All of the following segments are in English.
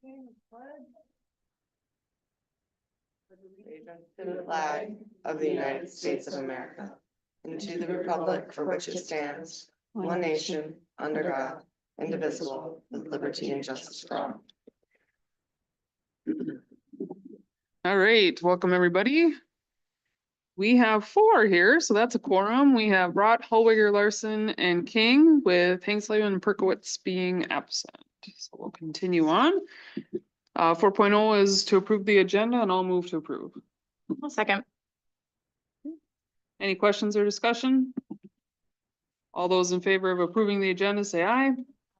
To the flag of the United States of America, and to the republic for which it stands, one nation, under God, indivisible, with liberty and justice for all. All right, welcome everybody. We have 4 here, so that's a quorum. We have Rott, Hallwigger, Larson, and King, with Hangslev and Perkowitz being absent. So we'll continue on. 4.0 is to approve the agenda, and I'll move to approve. I'll second. Any questions or discussion? All those in favor of approving the agenda, say aye.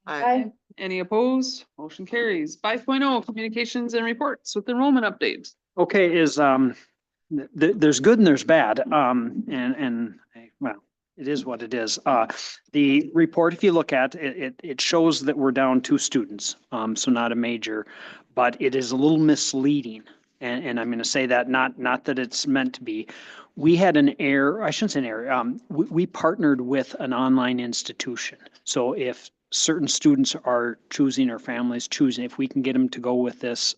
Aye. Any opposed? Motion carries. 5.0, communications and reports with enrollment updates. Okay, there's good and there's bad. Well, it is what it is. The report, if you look at it, it shows that we're down 2 students. So not a major, but it is a little misleading. And I'm going to say that not that it's meant to be. We had an error, I shouldn't say an error. We partnered with an online institution. So if certain students are choosing or families choosing, if we can get them to go with this,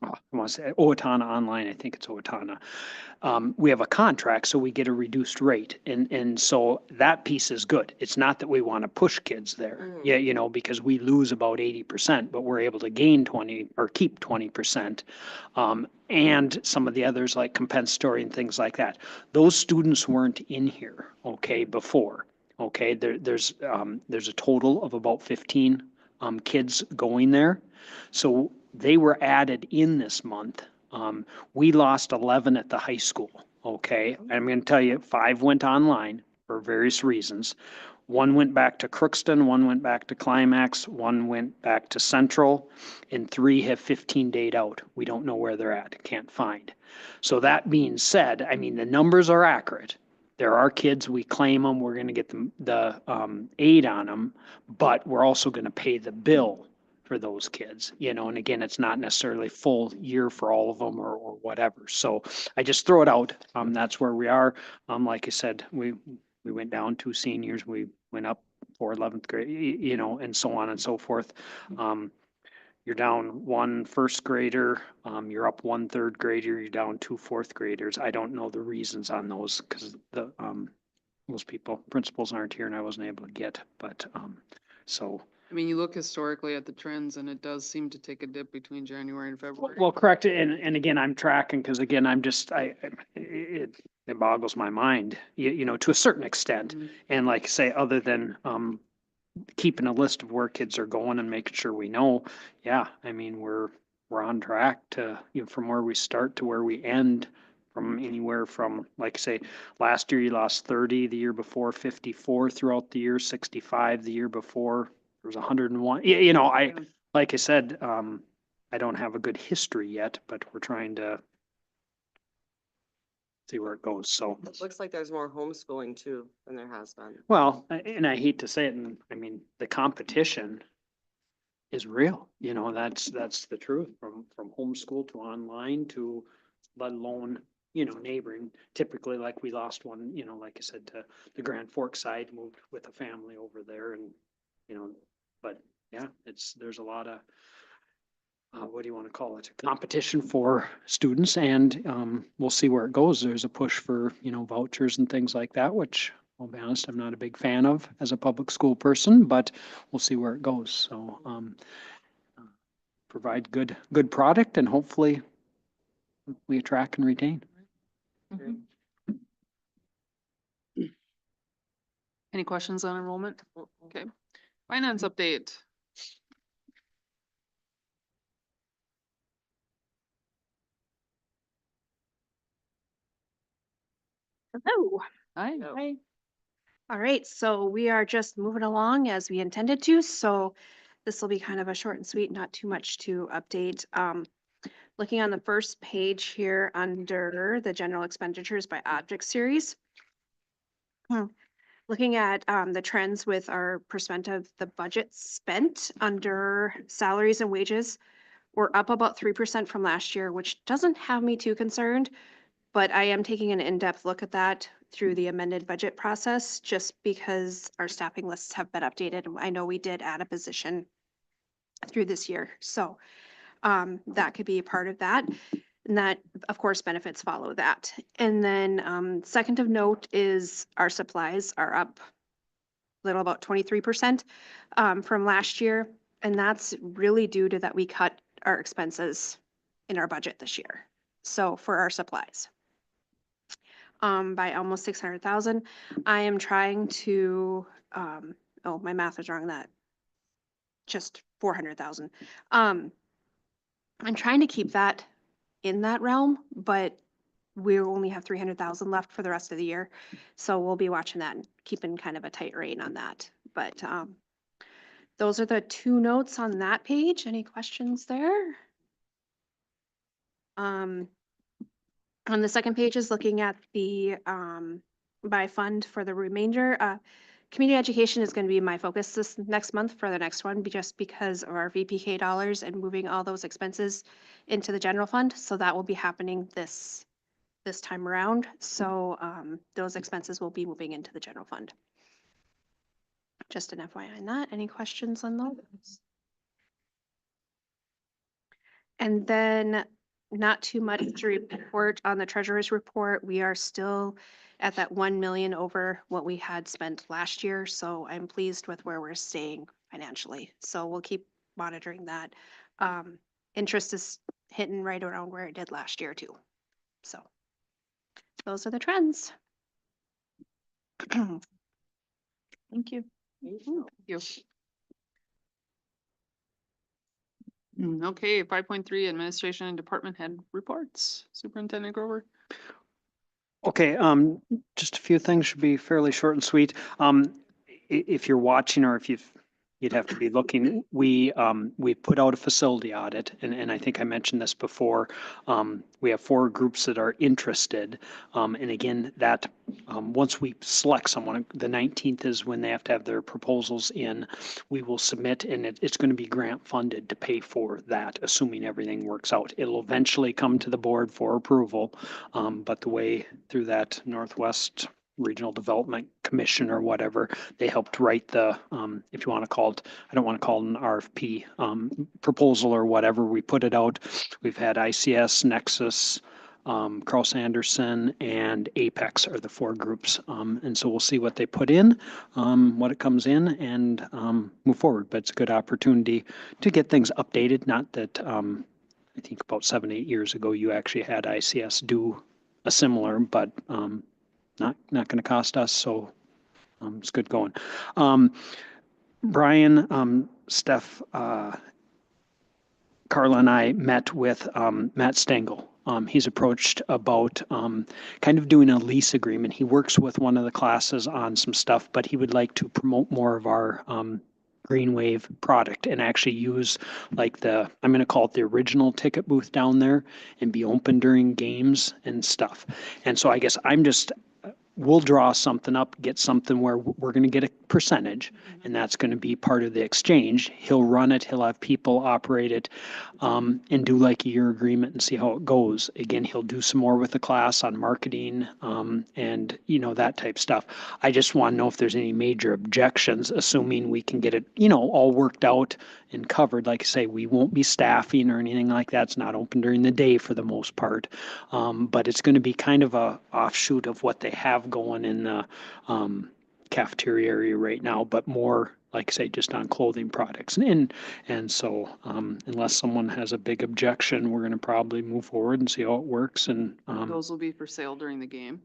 I want to say Owatonna Online, I think it's Owatonna. We have a contract, so we get a reduced rate. And so that piece is good. It's not that we want to push kids there. Yeah, you know, because we lose about 80%, but we're able to gain 20 or keep 20%. And some of the others like compensatory and things like that. Those students weren't in here, okay, before. Okay, there's a total of about 15 kids going there. So they were added in this month. We lost 11 at the high school, okay? I'm going to tell you, 5 went online for various reasons. 1 went back to Crookston, 1 went back to Climax, 1 went back to Central, and 3 have 15-dayed out. We don't know where they're at, can't find. So that being said, I mean, the numbers are accurate. There are kids, we claim them, we're going to get the aid on them, but we're also going to pay the bill for those kids, you know, and again, it's not necessarily full year for all of them or whatever. So I just throw it out. That's where we are. Like I said, we went down 2 seniors, we went up 4 11th grade, you know, and so on and so forth. You're down 1 first grader, you're up 1 third grader, you're down 2 fourth graders. I don't know the reasons on those because the those principals aren't here and I wasn't able to get, but so. I mean, you look historically at the trends and it does seem to take a dip between January and February. Well, correct. And again, I'm tracking because again, it boggles my mind, you know, to a certain extent. Mm-hmm. And like I say, other than keeping a list of where kids are going and making sure we know, yeah, I mean, we're on track to, you know, from where we start to where we end, from anywhere from, like I say, last year you lost 30, the year before 54 throughout the year, 65 the year before. There was 101. You know, like I said, I don't have a good history yet, but we're trying to see where it goes. So It looks like there's more homeschooling too than there has been. well, and I hate to say it, and I mean the competition is real. You know, that's the truth. From homeschool to online to, let alone, you know, neighboring. Typically, like we lost one, you know, like I said, to the Grand Forks side, moved with a family over there, and you know, but yeah, there's a lot of what do you want to call it? Competition for students, and we'll see where it goes. There's a push for, you know, vouchers and things like that, which I'll be honest, I'm not a big fan of as a public school person, but we'll see where it goes. So provide good product and hopefully we attract and retain. Mm-hmm. Any questions on enrollment? Okay. Finance update. Hello. Hi. Hi. All right, so we are just moving along as we intended to. So this will be kind of a short and sweet, not too much to update. Looking on the first page here under the general expenditures by object series. Looking at the trends with our percent of the budget spent under salaries and wages, we're up about 3% from last year, which doesn't have me too concerned, but I am taking an in-depth look at that through the amended budget process, just because our staffing lists have been updated. I know we did add a position through this year. So that could be a part of that. And that, of course, benefits follow that. And then second of note is our supplies are up a little about 23% from last year. And that's really due to that we cut our expenses in our budget this year. So for our supplies. By almost 600,000. I am trying to, oh, my math is wrong, that just 400,000. I'm trying to keep that in that realm, but we only have 300,000 left for the rest of the year. So we'll be watching that and keeping kind of a tight rein on that. But those are the two notes on that page. Any questions there? On the second page is looking at the by fund for the remainder. Community education is going to be my focus this next month for the next one, just because of our VPK dollars and moving all those expenses into the general fund. So that will be happening this time around. So those expenses will be moving into the general fund. Just an FYI on that. Any questions on those? And then not too much to report on the treasurer's report. We are still at that 1 million over what we had spent last year. So I'm pleased with where we're staying financially. So we'll keep monitoring that. Interest is hitting right around where it did last year too. So those are the trends. Thank you. Thank you. Okay, 5.3 administration and department head reports. Superintendent Grover. Okay, just a few things, should be fairly short and sweet. If you're watching, or if you'd have to be looking, we put out a facility audit, and I think I mentioned this before. We have 4 groups that are interested. And again, that once we select someone, the 19th is when they have to have their proposals in. We will submit, and it's going to be grant funded to pay for that, assuming everything works out. It'll eventually come to the board for approval, but the way through that Northwest Regional Development Commission or whatever, they helped write the, if you want to call it, I don't want to call it an RFP, proposal or whatever. We put it out. We've had ICS, Nexus, Carl Sanderson, and Apex are the 4 groups. And so we'll see what they put in, what it comes in, and move forward. But it's a good opportunity to get things updated. Not that, I think about 7-8 years ago, you actually had ICS do a similar, but not going to cost us, so it's good going. Brian, Steph, Carla and I met with Matt Stengel. He's approached about kind of doing a lease agreement. He works with one of the classes on some stuff, but he would like to promote more of our Green Wave product and actually use like I'm going to call it the original ticket booth down there and be open during games and stuff. And so I guess we'll draw something up, get something where we're going to get a percentage, and that's going to be part of the exchange. He'll run it, he'll have people operate it, and do like a year agreement and see how it goes. Again, he'll do some more with the class on marketing, and that type stuff. I just want to know if there's any major objections, assuming we can get it, all worked out and covered. Like I say, we won't be staffing or anything like that. It's not open during the day for the most part. But it's going to be kind of a offshoot of what they have going in the cafeteria area right now, but more, like I say, just on clothing products. And so unless someone has a big objection, we're going to probably move forward and see how it works. And Those will be for sale during the game.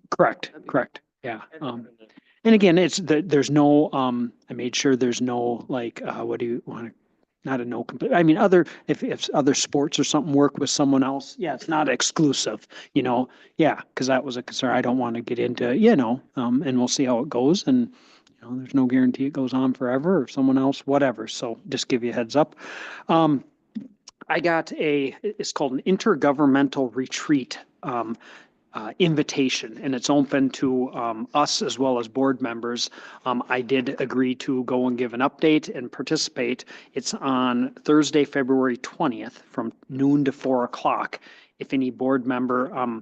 correct. Yeah. And again, there's no, I made sure there's no, like, what do you want to, not a no complete, I mean, if other sports or something work with someone else, yeah, it's not exclusive, yeah, because that was a concern. I don't want to get into, and we'll see how it goes. And, there's no guarantee it goes on forever or someone else, whatever. So just give you a heads up. I got it's called an intergovernmental retreat invitation, and it's open to us as well as board members. I did agree to go and give an update and participate. It's on Thursday, February 20th from noon to 4 o'clock. If any board member,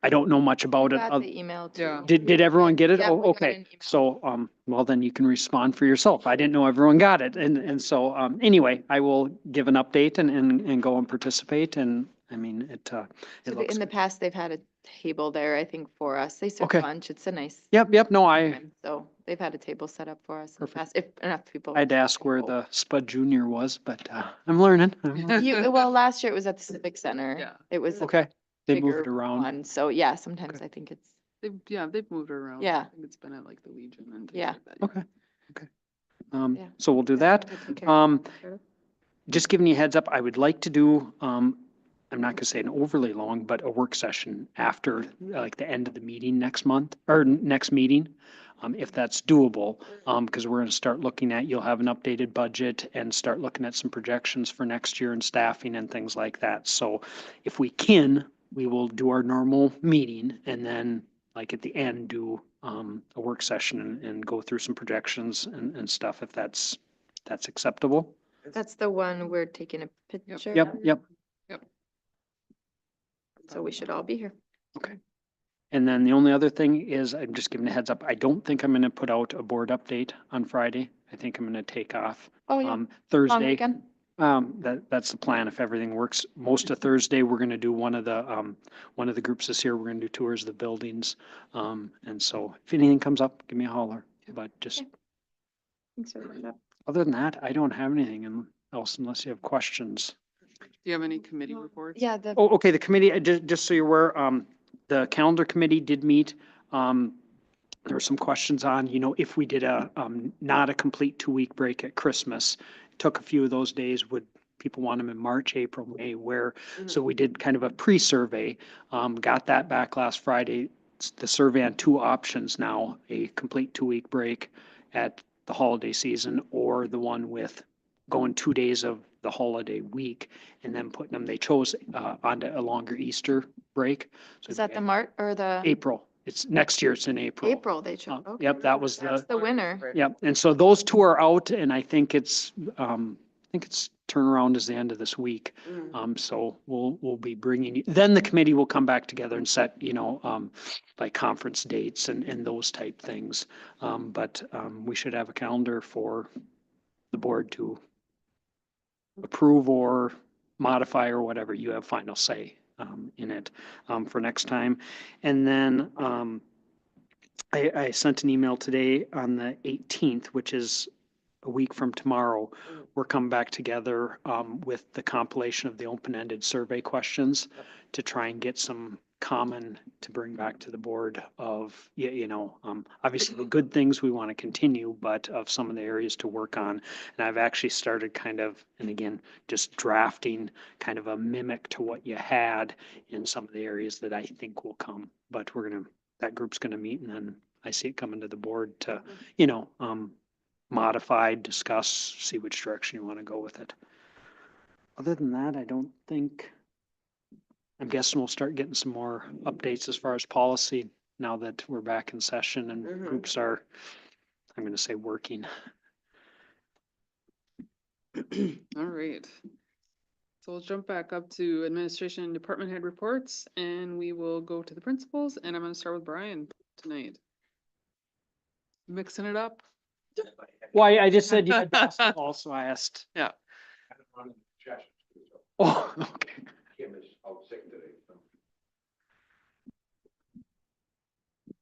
I don't know much about it. Got the email too. Yeah. Did everyone get it? Yeah, Oh, we got okay. an email. So, well, then you can respond for yourself. I didn't know everyone got it. And so, anyway, I will give an update and go and participate. And I mean, it So looks. in the good. past, they've had a table there, I think, for us. They serve Okay. lunch. It's a nice. Yep, no, time. So they've had a table set up for us in the Perfect. past, if enough people. I'd ask where the Spud Junior was, but, I'm learning. Well, last year it was at the Civic Center. Yeah. It was a Okay, they moved bigger around. one. So yeah, sometimes Okay. I think it's, They've moved around. Yeah. I think it's been at like the Legion and. things Yeah. like that, yeah. Okay. Yeah. So we'll do that. to take care of it. Just giving you a heads up, I would like to do, I'm not gonna say an overly long, but a work session after like the end of the meeting next month or next meeting. If that's doable, because we're gonna start looking at, you'll have an updated budget and start looking at some projections for next year and staffing and things like that. So if we can, we will do our normal meeting and then like at the end, do, a work session and go through some projections and stuff, if that's acceptable. That's the one we're taking a picture. Yep. So we should all be here. And then the only other thing is, I'm just giving a heads up, I don't think I'm gonna put out a board update on Friday. I think I'm gonna take off. Oh, yeah. Long Thursday, weekend. that's the plan if everything works. Most of Thursday, we're gonna do one of the groups this year, we're gonna do tours of the buildings. And so if anything comes up, give me a holler, but just, Okay. Thanks for bringing it up. other than that, I don't have anything else unless you have questions. Do you have any committee reports? Yeah, the, Oh, okay, the committee, just so you're aware, the calendar committee did meet. There were some questions on, if we did not a complete 2-week break at Christmas, took a few of those days, would people want them in March, April, May, where? So we did kind of a pre-survey, got that back last Friday. The survey on 2 options now, a complete 2-week break at the holiday season or the one with going 2 days of the holiday week and then putting them, they chose onto a longer Easter break. So is that the March or the April? It's next year, it's in April. April they chose? Okay. Yep, that was That's the winner. Yep, and so those 2 are out and I think it's turnaround is the end of this week. So we'll be bringing, then the committee will come back together and set, like conference dates and those type things. But we should have a calendar for the board to approve or modify or whatever. You have final say in it for next time. And then I sent an email today on the 18th, which is a week from tomorrow. We're coming back together with the compilation of the open-ended survey questions to try and get some common to bring back to the board of, obviously the good things we want to continue, but of some of the areas to work on. And I've actually started kind of, and again, just drafting kind of a mimic to what you had in some of the areas that I think will come. But that group's gonna meet and then I see it coming to the board to, modify, discuss, see which direction you want to go with it. Other than that, I don't think, I'm guessing we'll start getting some more updates as far as policy now that we're back in session and groups are, I'm going to say, working. All right. So we'll jump back up to administration and department head reports and we will go to the principals and I'm gonna start with Brian tonight. Mixing it up. Why, I just said you had basketball, so I asked. Yeah. Oh, okay.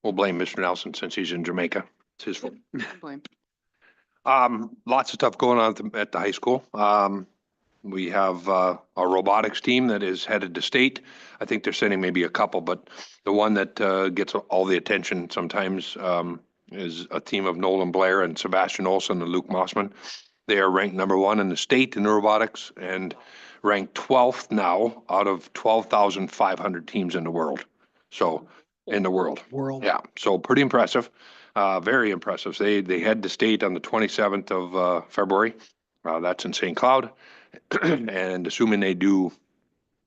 We'll blame Mr. Nelson since he's in Jamaica. It's his fault. Blame. Lots of stuff going on at the high school. We have a robotics team that is headed to state. I think they're sending maybe a couple, but the one that gets all the attention sometimes is a team of Nolan Blair and Sebastian Olson and Luke Mossman. They are ranked #1 in the state in robotics and ranked 12th now out of 12,500 teams in the world. So in the world. Yeah, so pretty impressive, very impressive. They head to state on the 27th of February. That's in St. Cloud. And assuming they do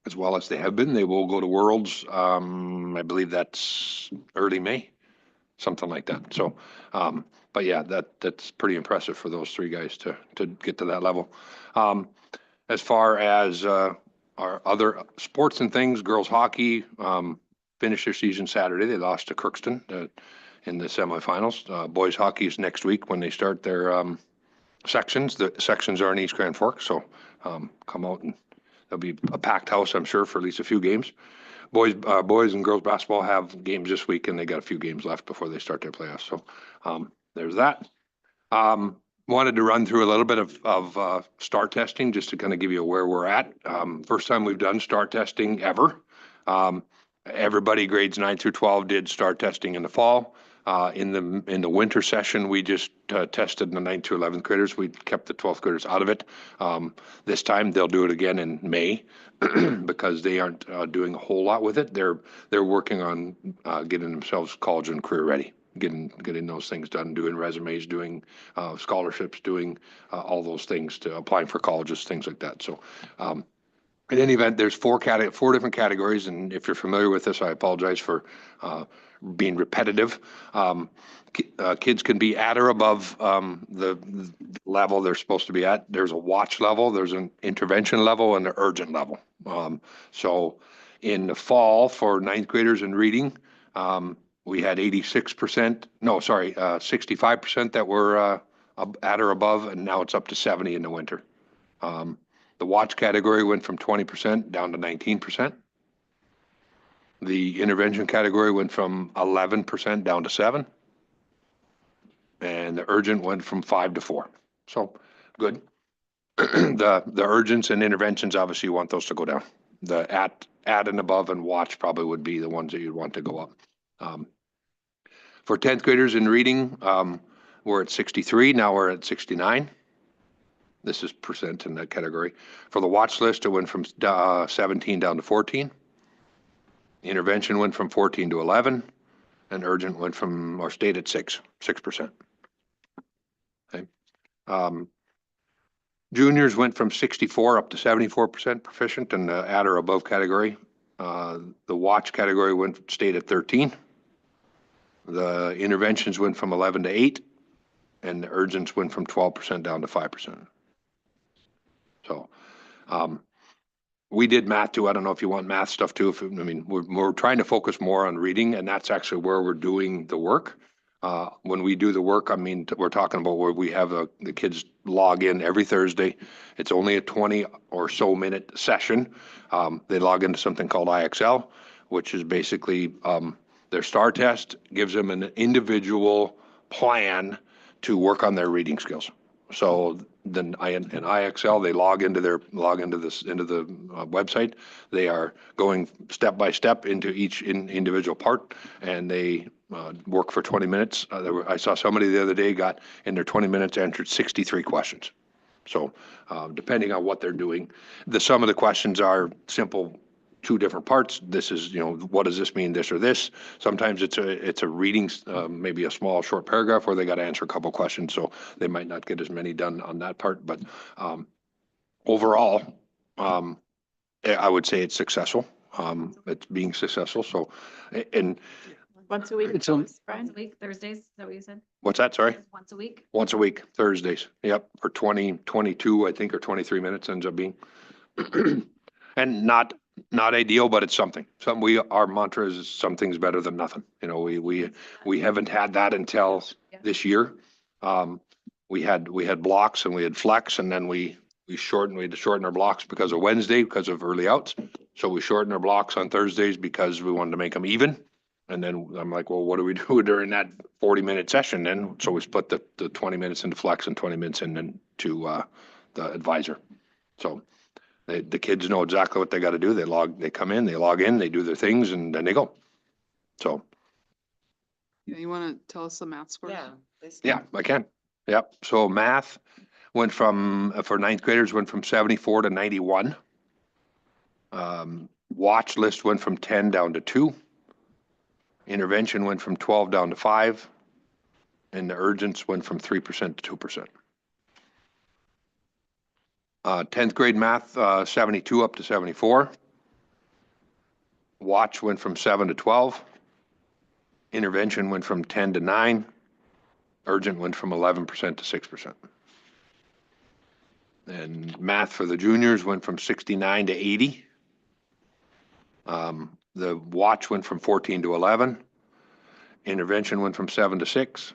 as well as they have been, they will go to Worlds. I believe that's early May, something like that. So, but yeah, that's pretty impressive for those 3 guys to get to that level. As far as our other sports and things, girls hockey, finished their season Saturday. They lost to Crookston in the semifinals. Boys hockey is next week when they start their sections. The sections are in East Grand Forks, so come out and there'll be a packed house, I'm sure, for at least a few games. Boys and girls basketball have games this week, and they got a few games left before they start their playoffs. So there's that. Wanted to run through a little bit of STAR testing just to kind of give you where we're at. First time we've done STAR testing ever. Everybody grades 9 through 12 did STAR testing in the fall. In the winter session, we just tested the 9th to 11th graders. We kept the 12th graders out of it. This time they'll do it again in May because they aren't doing a whole lot with it. They're working on getting themselves college and career ready, getting those things done, doing resumes, doing scholarships, doing all those things, to applying for colleges, things like that. So in any event, there's four different categories, and if you're familiar with this, I apologize for being repetitive. Kids can be at or above the level they're supposed to be at. There's a watch level, there's an intervention level, and an urgent level. So in the fall for 9th graders in reading, we had 65% that were at or above, and now it's up to 70 in the winter. The watch category went from 20% down to 19%. The intervention category went from 11% down to 7%. And the urgent went from 5 to 4. So good. The urgents and interventions, obviously you want those to go down. The at and above and watch probably would be the ones that you'd want to go up. For 10th graders in reading, we're at 63. Now we're at 69. This is percent in that category. For the watch list, it went from 17 down to 14. Intervention went from 14 to 11, and urgent went from, or stayed at 6%. Okay. Juniors went from 64 up to 74% proficient in the at or above category. The watch category stayed at 13. The interventions went from 11 to 8, and the urgents went from 12% down to 5%. So we did math too. I don't know if you want math stuff too. We're trying to focus more on reading, and that's actually where we're doing the work. When we do the work, we're talking about where we have the kids log in every Thursday. It's only a 20 or so minute session. They log into something called IXL, which is basically their STAR test gives them an individual plan to work on their reading skills. So then in IXL, they log into the website. They are going step by step into each individual part, and they work for 20 minutes. I saw somebody the other day got in their 20 minutes, answered 63 questions. So depending on what they're doing, some of the questions are simple, 2 different parts. This is, what does this mean, this or this? Sometimes it's a reading, maybe a small short paragraph where they got to answer a couple questions, so they might not get as many done on that part. But overall, I would say it's successful. It's being successful. So, and Once a week. It's on- Brian? Once a week, Thursdays, is that what you said? what's that? Sorry? Once a week? Once a week, Thursdays. Yep, for 22, I think, or 23 minutes ends up being. And not ideal, but it's something. Our mantra is something's better than nothing. We haven't had that until this year. We had blocks and we had flex, and then we had to shorten our blocks because of Wednesday, because of early outs. So we shortened our blocks on Thursdays because we wanted to make them even. And then I'm like, well, what do we do during that 40-minute session then? So we split the 20 minutes into flex and 20 minutes into the advisor. So the kids know exactly what they got to do. They come in, they log in, they do their things, and then they go. So, Yeah, you want to tell us the math scores? yeah, I can. Yep. So math went for 9th graders, went from 74 to 91. Watch list went from 10 down to 2. Intervention went from 12 down to 5. And the urgents went from 3% to 2%. 10th grade math, 72 up to 74. Watch went from 7 to 12. Intervention went from 10 to 9. Urgent went from 11% to 6%. And math for the juniors went from 69 to 80. The watch went from 14 to 11. Intervention went from 7 to 6.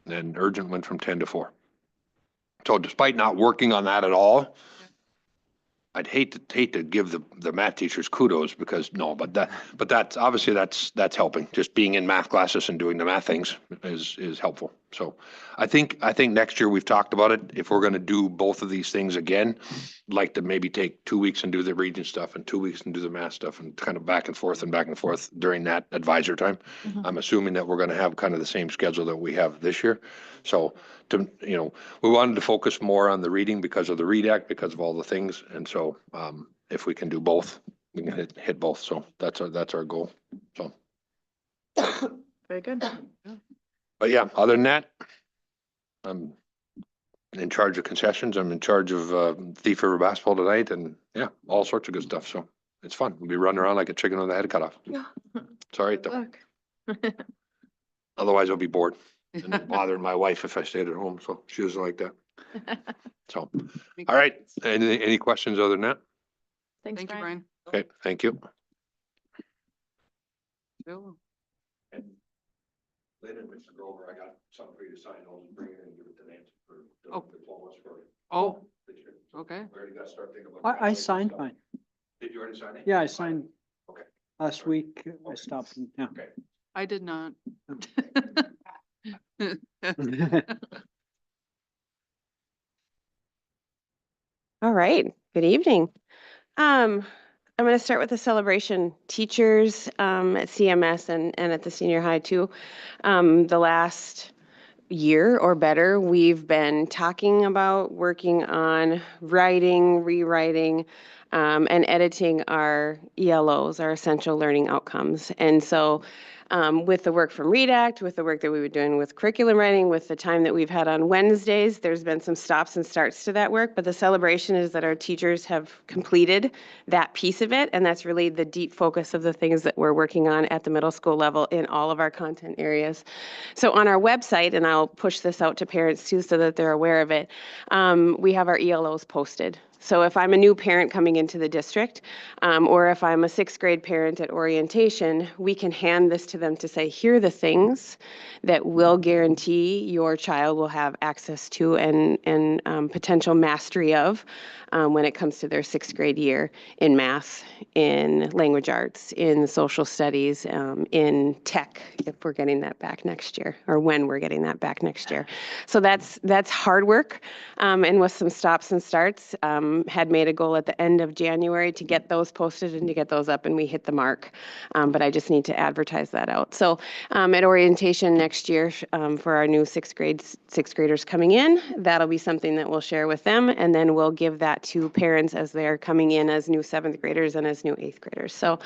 And urgent went from 10 to 4. So despite not working on that at all, I'd hate to give the math teachers kudos because but that's obviously that's helping. Just being in math classes and doing the math things is helpful. So I think next year we've talked about it. If we're going to do both of these things again, I'd like to maybe take 2 weeks and do the reading stuff and 2 weeks and do the math stuff and kind of back and forth during that advisor time. Mhm. I'm assuming that we're going to have kind of the same schedule that we have this year. So we wanted to focus more on the reading because of the READ Act, because of all the things. And so if we can do both, we can hit both. So that's our goal. So, Very good. but yeah, other than that, I'm in charge of concessions. I'm in charge of Thief River basketball tonight and yeah, all sorts of good stuff. So it's fun. We'll be running around like a chicken with a head cut off. Yeah. Sorry, though. Look. Otherwise I'll be bored and bothering my wife if I stayed at home. So she doesn't like that. So, all right. Any questions other than that? Thanks, Thank you, Brian. Brian. Okay, thank you. Bill? And later, Mr. Grover, I got something for you to sign. I'll just bring it in and give it to Nancy for the Oh. diplomas for. Oh, this year. okay. We already got to start thinking about. I signed mine. Did you already sign it? Yeah, I signed Okay. last week. I stopped. Yeah. Okay. I did not. All right, good evening. I'm going to start with the celebration. Teachers at CMS and at the senior high too. The last year or better, we've been talking about working on writing, rewriting, and editing our ELOs, our essential learning outcomes. And so with the work from READ Act, with the work that we were doing with curriculum writing, with the time that we've had on Wednesdays, there's been some stops and starts to that work, but the celebration is that our teachers have completed that piece of it, and that's really the deep focus of the things that we're working on at the middle school level in all of our content areas. So on our website, and I'll push this out to parents too so that they're aware of it, we have our ELOs posted. So if I'm a new parent coming into the district, or if I'm a 6th grade parent at orientation, we can hand this to them to say, here are the things that will guarantee your child will have access to and potential mastery of when it comes to their 6th grade year in math, in language arts, in social studies, in tech, if we're getting that back next year, or when we're getting that back next year. So that's hard work, and with some stops and starts, had made a goal at the end of January to get those posted and to get those up, and we hit the mark. But I just need to advertise that out. So at orientation next year, for our new 6th graders coming in, that'll be something that we'll share with them, and then we'll give that to parents as they're coming in as new 7th graders and as new 8th graders. So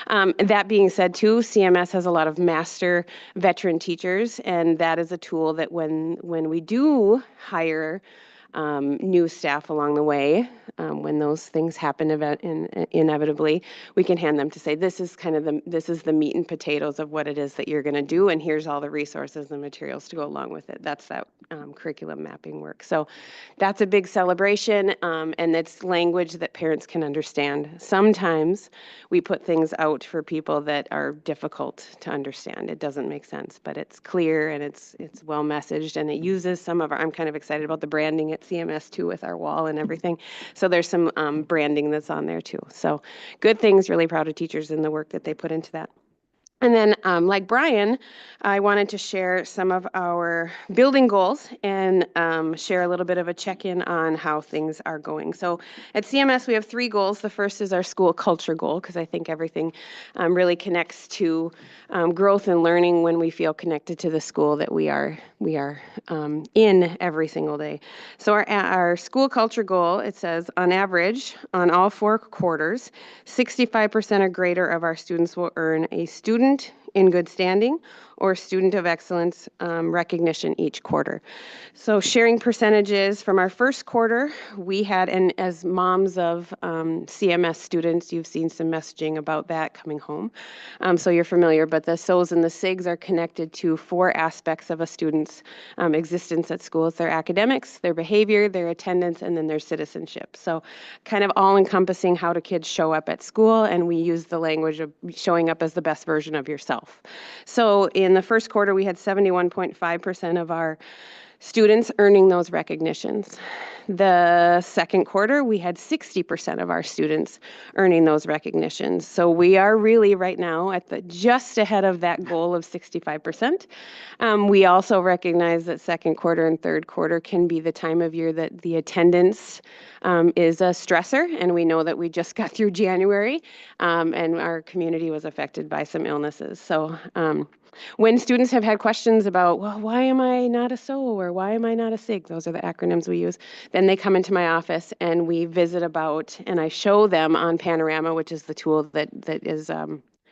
that being said too, CMS has a lot of master veteran teachers, and that is a tool that when we do hire new staff along the way, when those things happen inevitably, we can hand them to say, this is kind of the meat and potatoes of what it is that you're going to do, and here's all the resources and materials to go along with it. That's that curriculum mapping work. So that's a big celebration, and it's language that parents can understand. Sometimes we put things out for people that are difficult to understand. It doesn't make sense, but it's clear and it's well messaged, and it uses some of our, I'm kind of excited about the branding at CMS too with our wall and everything. So there's some branding that's on there too. So good things, really proud of teachers and the work that they put into that. And then, like Brian, I wanted to share some of our building goals and share a little bit of a check-in on how things are going. So at CMS, we have 3 goals. The first is our school culture goal, because I think everything really connects to growth and learning when we feel connected to the school that we are in every single day. So our school culture goal, it says, on average, on all 4 quarters, 65% or greater of our students will earn a student in good standing or Student of Excellence recognition each quarter. So sharing percentages from our first quarter, we had, and as moms of CMS students, you've seen some messaging about that coming home. So you're familiar, but the SOs and the SIGs are connected to 4 aspects of a student's existence at school. It's their academics, their behavior, their attendance, and then their citizenship. So kind of all encompassing how do kids show up at school, and we use the language of showing up as the best version of yourself. So in the first quarter, we had 71.5% of our students earning those recognitions. The second quarter, we had 60% of our students earning those recognitions. So we are really right now at the just ahead of that goal of 65%. We also recognize that second quarter and third quarter can be the time of year that the attendance is a stressor, and we know that we just got through January, and our community was affected by some illnesses. So when students have had questions about, well, why am I not a SO or why am I not a SIG? Those are the acronyms we use. Then they come into my office and we visit about, and I show them on Panorama, which is the tool that is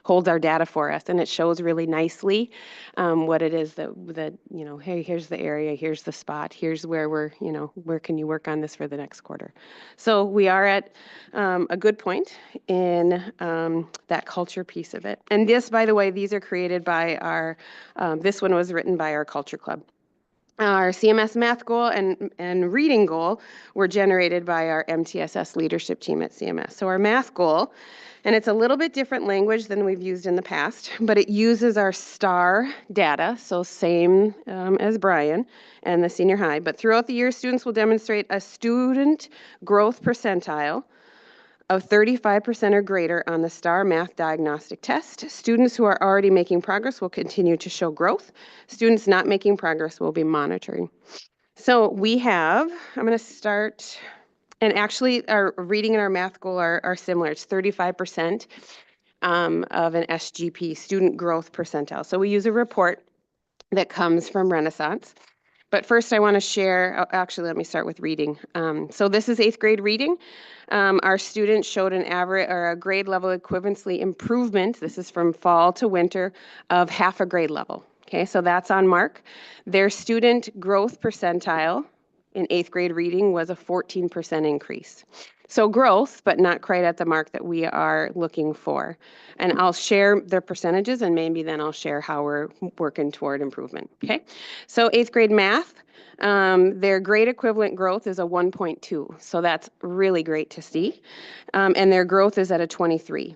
holds our data for us, and it shows really nicely what it is that you know, hey, here's the area, here's the spot, here's where we're, you know, where can you work on this for the next quarter. So we are at a good point in that culture piece of it. And this, by the way, these are created by our, this one was written by our culture club. Our CMS math goal and reading goal were generated by our MTSS leadership team at CMS. So our math goal, and it's a little bit different language than we've used in the past, but it uses our STAR data, so same as Brian and the senior high. But throughout the year, students will demonstrate a student growth percentile of 35% or greater on the STAR Math Diagnostic Test. Students who are already making progress will continue to show growth. Students not making progress will be monitoring. So we have, I'm going to start, and actually our reading and our math goal are similar. It's 35% of an SGP, student growth percentile. So we use a report that comes from Renaissance. But first I want to share, actually let me start with reading. So this is 8th grade reading. Our students showed an average or a grade level equivalency improvement. This is from fall to winter of half a grade level. Okay, so that's on mark. Their student growth percentile in 8th grade reading was a 14% increase. So growth, but not quite at the mark that we are looking for. And I'll share their percentages and maybe then I'll share how we're working toward improvement. Okay, so 8th grade math, their grade equivalent growth is a 1.2. So that's really great to see. And their growth is at a 23.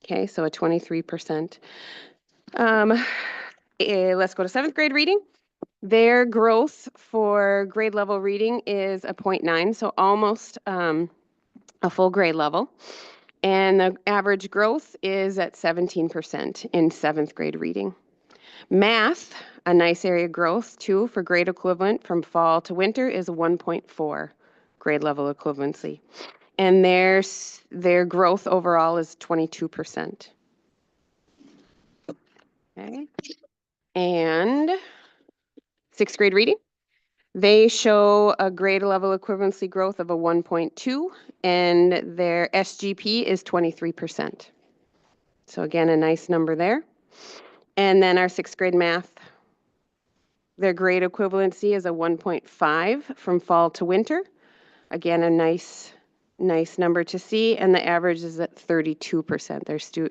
Okay, so a 23%. Let's go to 7th grade reading. Their growth for grade level reading is a 0.9, so almost a full grade level. And the average growth is at 17% in 7th grade reading. Math, a nice area growth too for grade equivalent from fall to winter is 1.4 grade level equivalency. And their growth overall is 22%. Okay. And 6th grade reading. They show a grade level equivalency growth of a 1.2 and their SGP is 23%. So again, a nice number there. And then our 6th grade math, their grade equivalency is a 1.5 from fall to winter. Again, a nice number to see, and the average is at 32%.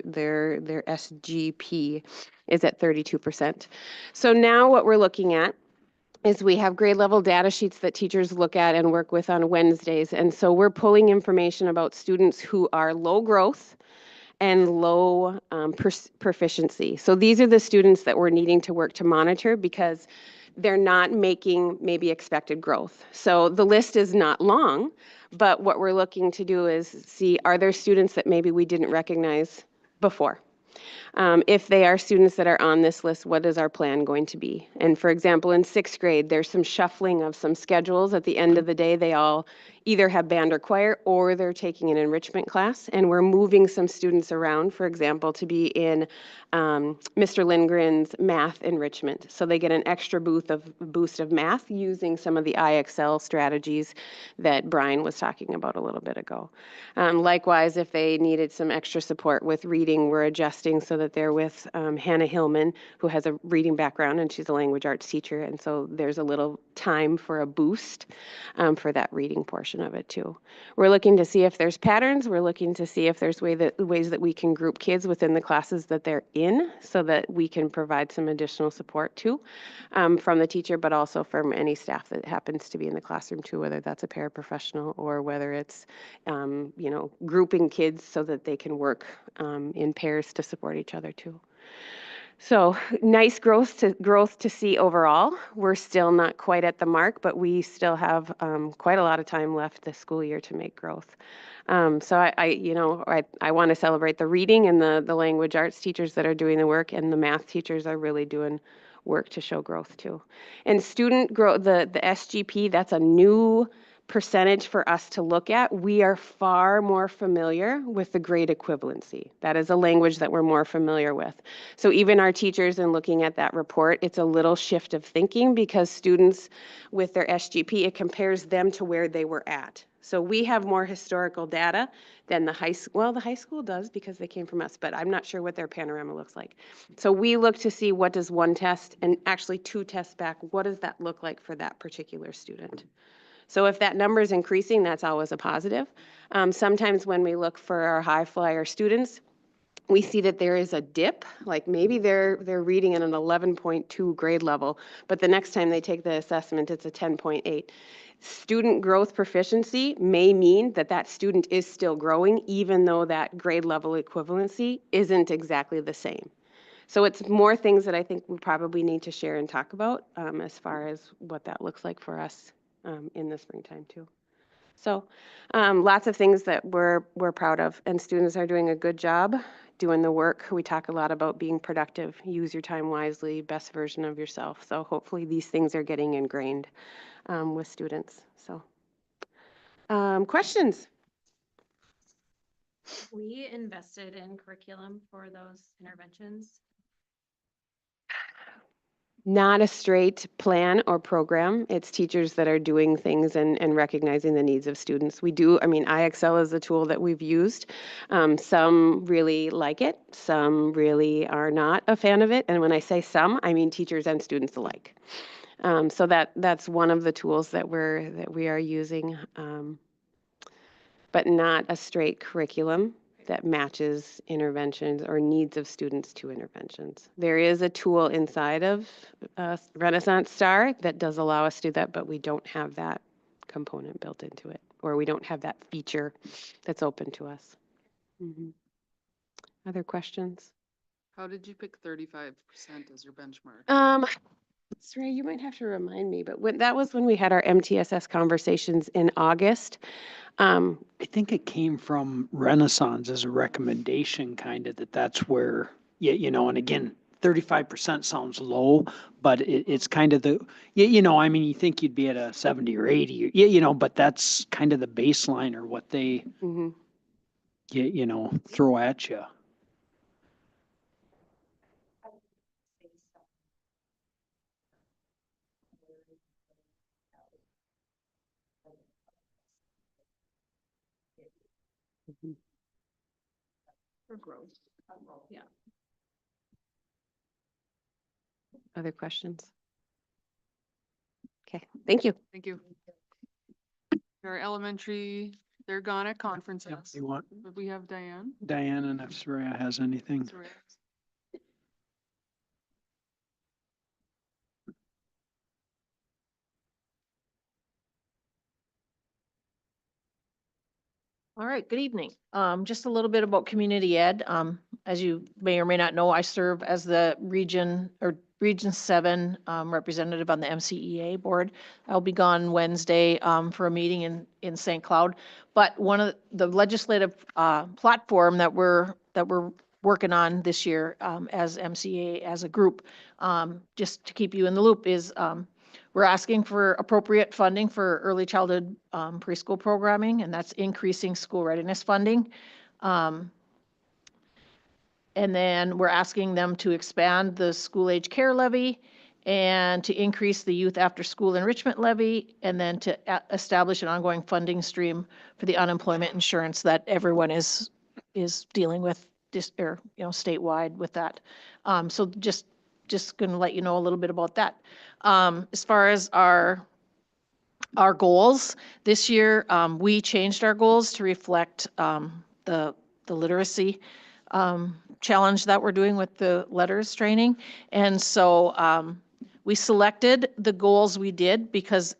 Their SGP is at 32%. So now what we're looking at is we have grade level data sheets that teachers look at and work with on Wednesdays. And so we're pulling information about students who are low growth and low proficiency. So these are the students that we're needing to work to monitor because they're not making maybe expected growth. So the list is not long, but what we're looking to do is see, are there students that maybe we didn't recognize before? If they are students that are on this list, what is our plan going to be? And for example, in 6th grade, there's some shuffling of some schedules. At the end of the day, they all either have band or choir, or they're taking an enrichment class. And we're moving some students around, for example, to be in Mr. Lindgren's math enrichment. So they get an extra boost of math using some of the IXL strategies that Brian was talking about a little bit ago. Likewise, if they needed some extra support with reading, we're adjusting so that they're with Hannah Hillman, who has a reading background, and she's a language arts teacher. And so there's a little time for a boost for that reading portion of it too. We're looking to see if there's patterns. We're looking to see if there's ways that we can group kids within the classes that they're in so that we can provide some additional support too from the teacher, but also from any staff that happens to be in the classroom too, whether that's a paraprofessional or whether it's, you know, grouping kids so that they can work in pairs to support each other too. So nice growth to see overall. We're still not quite at the mark, but we still have quite a lot of time left this school year to make growth. So I want to celebrate the reading and the language arts teachers that are doing the work, and the math teachers are really doing work to show growth too. And student growth, the SGP, that's a new percentage for us to look at. We are far more familiar with the grade equivalency. That is a language that we're more familiar with. So even our teachers, in looking at that report, it's a little shift of thinking because students with their SGP, it compares them to where they were at. So we have more historical data than the high school. Well, the high school does because they came from us, but I'm not sure what their panorama looks like. So we look to see what does one test and actually two tests back, what does that look like for that particular student? So if that number is increasing, that's always a positive. Sometimes when we look for our high flyer students, we see that there is a dip, like maybe they're reading at an 11.2 grade level, but the next time they take the assessment, it's a 10.8. Student growth proficiency may mean that that student is still growing, even though that grade level equivalency isn't exactly the same. So it's more things that I think we probably need to share and talk about as far as what that looks like for us in the springtime too. So lots of things that we're proud of, and students are doing a good job doing the work. We talk a lot about being productive, use your time wisely, best version of yourself. So hopefully these things are getting ingrained with students. So questions? We invested in curriculum for those interventions. Not a straight plan or program. It's teachers that are doing things and recognizing the needs of students. We do, I mean, IXL is a tool that we've used. Some really like it. Some really are not a fan of it. And when I say some, I mean teachers and students alike. So that's one of the tools that we are using, but not a straight curriculum that matches interventions or needs of students to interventions. There is a tool inside of Renaissance Star that does allow us to do that, but we don't have that component built into it, or we don't have that feature that's open to us. Other questions? How did you pick 35% as your benchmark? Saray, you might have to remind me, but that was when we had our MTSS conversations in August. I think it came from Renaissance as a recommendation, kind of, that's where, you know, and again, 35% sounds low, but it's kind of I mean, you think you'd be at a 70 or 80, but that's kind of the baseline or what they, throw at you. For growth. Yeah. Other questions? Okay, thank you. Thank you. Our elementary, they're gone at conferences. You want But we have Diane. Diane, and if Saraya has anything. Soraya. All right, good evening. Just a little bit about community ed. As you may or may not know, I serve as the Region 7 representative on the MCEA board. I'll be gone Wednesday for a meeting in St. Cloud. But one of the legislative platform that we're working on this year as MCEA as a group, just to keep you in the loop, is We're asking for appropriate funding for early childhood preschool programming, and that's increasing school readiness funding. Um, And then we're asking them to expand the school age care levy and to increase the youth after school enrichment levy, and then to establish an ongoing funding stream for the unemployment insurance that everyone is dealing with, or, you know, statewide with that. So just gonna let you know a little bit about that. As far as our goals this year, we changed our goals to reflect the literacy challenge that we're doing with the letters training. And so we selected the goals we did because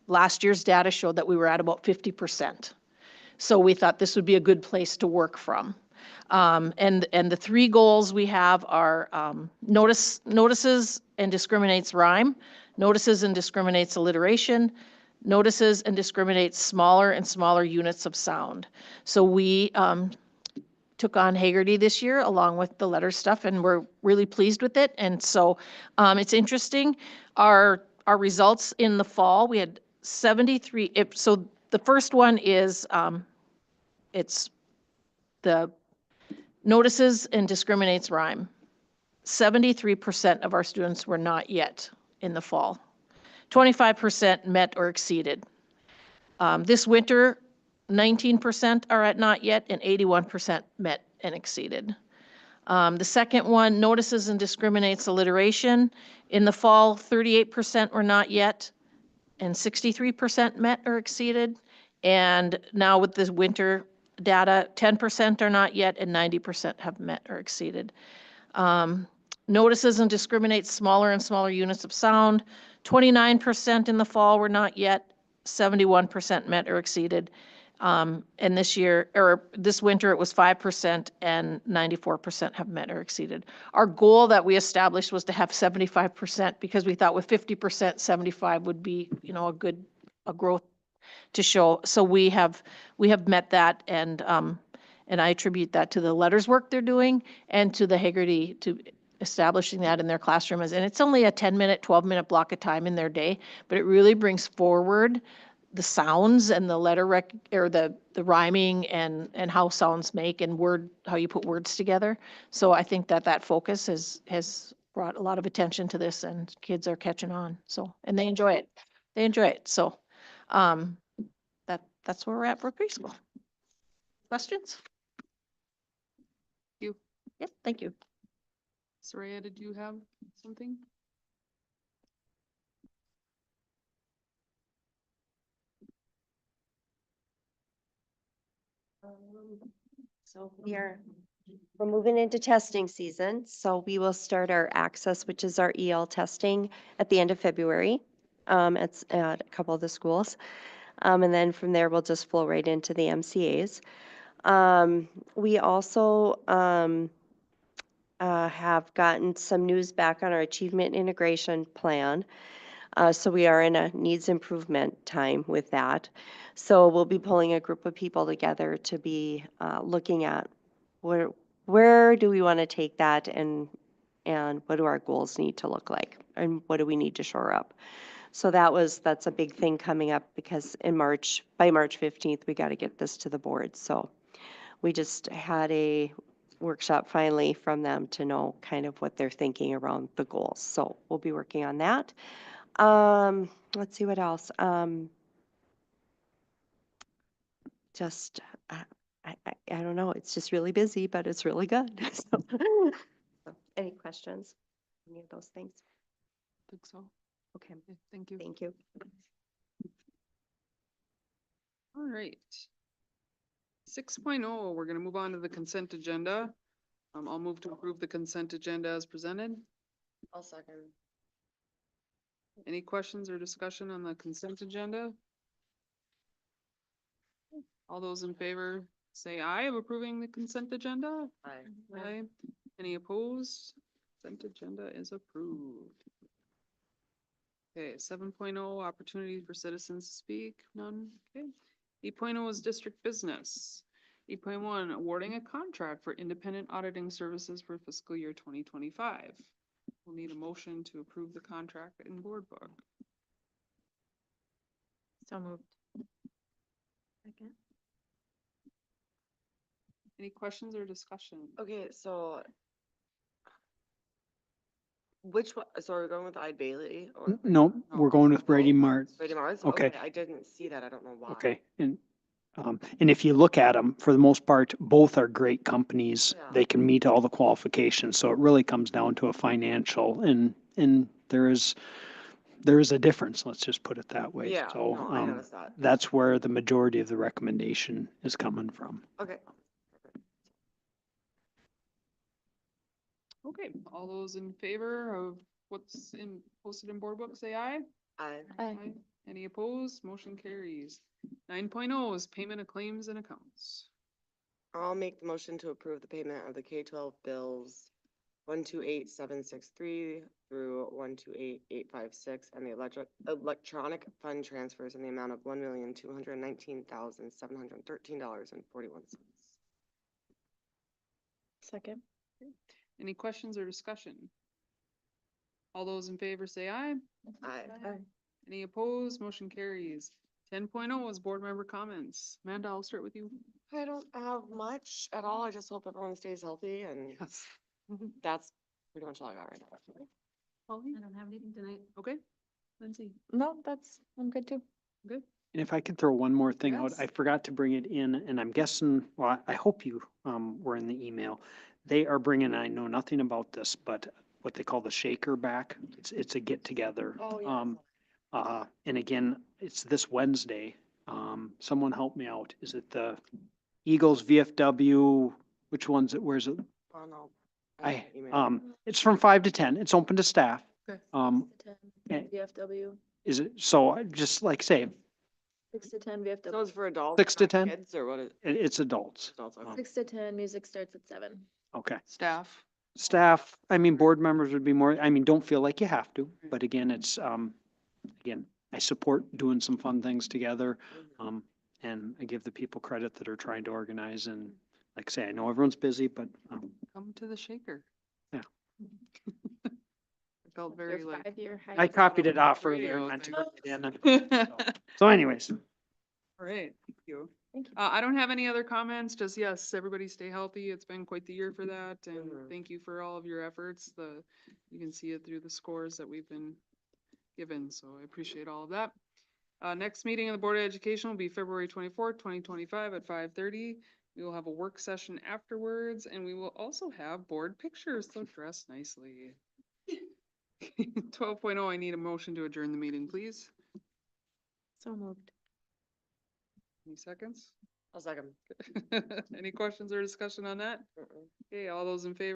last year's data showed that we were at about 50%. So we thought this would be a good place to work from. And the 3 goals we have are notices and discriminates rhyme, notices and discriminates alliteration, notices and discriminates smaller and smaller units of sound. So we took on Hagerty this year along with the letter stuff, and we're really pleased with it. And so it's interesting. Our results in the fall, we had 73. So the first one is it's the notices and discriminates rhyme. 73% of our students were not yet in the fall. 25% met or exceeded. This winter, 19% are at not yet, and 81% met and exceeded. The second one, notices and discriminates alliteration. In the fall, 38% were not yet, and 63% met or exceeded. And now with this winter data, 10% are not yet, and 90% have met or exceeded. Notices and discriminates smaller and smaller units of sound. 29% in the fall were not yet, 71% met or exceeded. And this year, or this winter, it was 5% and 94% have met or exceeded. Our goal that we established was to have 75% because we thought with 50%, 75 would be, you know, a growth to show. So we have met that, and I attribute that to the letters work they're doing and to the Hagerty to establishing that in their classroom. And it's only a 10-minute, 12-minute block of time in their day, but it really brings forward the sounds and the letter or the rhyming and how sounds make and how you put words together. So I think that focus has brought a lot of attention to this, and kids are catching on. So, and they enjoy it. They enjoy it. So that's where we're at for preschool. Questions? You. Yep, thank you. Soraya, did you have something? So we're moving into testing season, so we will start our Access, which is our EL testing, at the end of February. It's at a couple of the schools. And then from there, we'll just flow right into the MCAs. We also have gotten some news back on our achievement integration plan. So we are in a needs improvement time with that. So we'll be pulling a group of people together to be looking at where do we want to take that, and what do our goals need to look like, and what do we need to shore up. So that's a big thing coming up, because by March 15th, we got to get this to the board. So we just had a workshop finally from them to know kind of what they're thinking around the goals. So we'll be working on that. Let's see what else. Just, I don't know. It's just really busy, but it's really good. So, any questions? Any of those things? I think so. Okay, Yeah, thank you. thank you. All right. 6.0, we're going to move on to the consent agenda. I'll move to approve the consent agenda as presented. I'll second. Any questions or discussion on the consent agenda? All those in favor say aye of approving the consent agenda. Aye. Aye. Any opposed? Consent agenda is approved. Okay, 7.0, opportunity for citizens to speak, none, okay. 8.0 is district business. 8.1, awarding a contract for independent auditing services for fiscal year 2025. We'll need a motion to approve the contract in board book. So moved. Any questions or discussion? Okay, so. Which one, so are we going with Ide Bailey or? No, we're going with Brady Oh, Mart. Brady Mars? Okay. I didn't see that. I don't know why. Okay, and if you look at them, for the most part, both are great companies. Yeah. They can meet all the qualifications, so it really comes down to a financial and there is a difference, let's just put it that way. Yeah, So, no, I noticed that. that's where the majority of the recommendation is coming from. Okay. Okay, all those in favor of what's posted in board book, say aye. I, Aye. Any opposed? Motion carries. 9.0 is payment of claims and accounts. I'll make the motion to approve the payment of the K-12 bills 128763 through 128856 and the electronic fund transfers in the amount of $1,219,713.41. Second. Any questions or discussion? All those in favor say aye. I, Any opposed? Motion carries. 10.0 is board member comments. Amanda, I'll start with you. I don't have much at all. I just hope everyone stays healthy and Yes. that's pretty much all I got right now. Holly? I don't have anything tonight. Okay. Lindsay? No, I'm good too. Good. And if I could throw one more thing out, Yes. I forgot to bring it in, and I'm guessing, well, I hope you were in the email. They are bringing, I know nothing about this, but what they call the shaker back. It's a get together. Oh, yeah. And again, it's this Wednesday. Someone help me out. Is it the Eagles, VFW? Which one's it? Where's it? Oh, no. It's from 5 to 10. It's open to staff. Okay. eh, VFW, Is it, so I just like say, 6 to 10 So VFW. it's for adults? 6 to not 10? Kids or what is? it's adults. Adults, okay. 6 to 10, music starts at 7. Okay. Staff. Staff, I mean, board members would be more, I mean, don't feel like you have to, but again, it's, again, I support doing some fun things together. And I give the people credit that are trying to organize and like I say, I know everyone's busy, but, Come to the shaker. Yeah. I felt very like. 5-year high. I copied it off Radio earlier. and thing. meant to bring it in. So anyways, All right, thank you. Thank you. I don't have any other comments, just yes, everybody stay healthy. It's been quite the year for that, and Mhm. thank you for all of your efforts. You can see it through the scores that we've been given, so I appreciate all of that. Next meeting of the Board of Education will be February 24th, 2025 at 5:30. We will have a work session afterwards, and we will also have board pictures, so dress nicely. 12.0, I need a motion to adjourn the meeting, please. So moved. Any seconds? I'll second. Any questions or discussion on that? Mm-mm. Okay, all those in favor?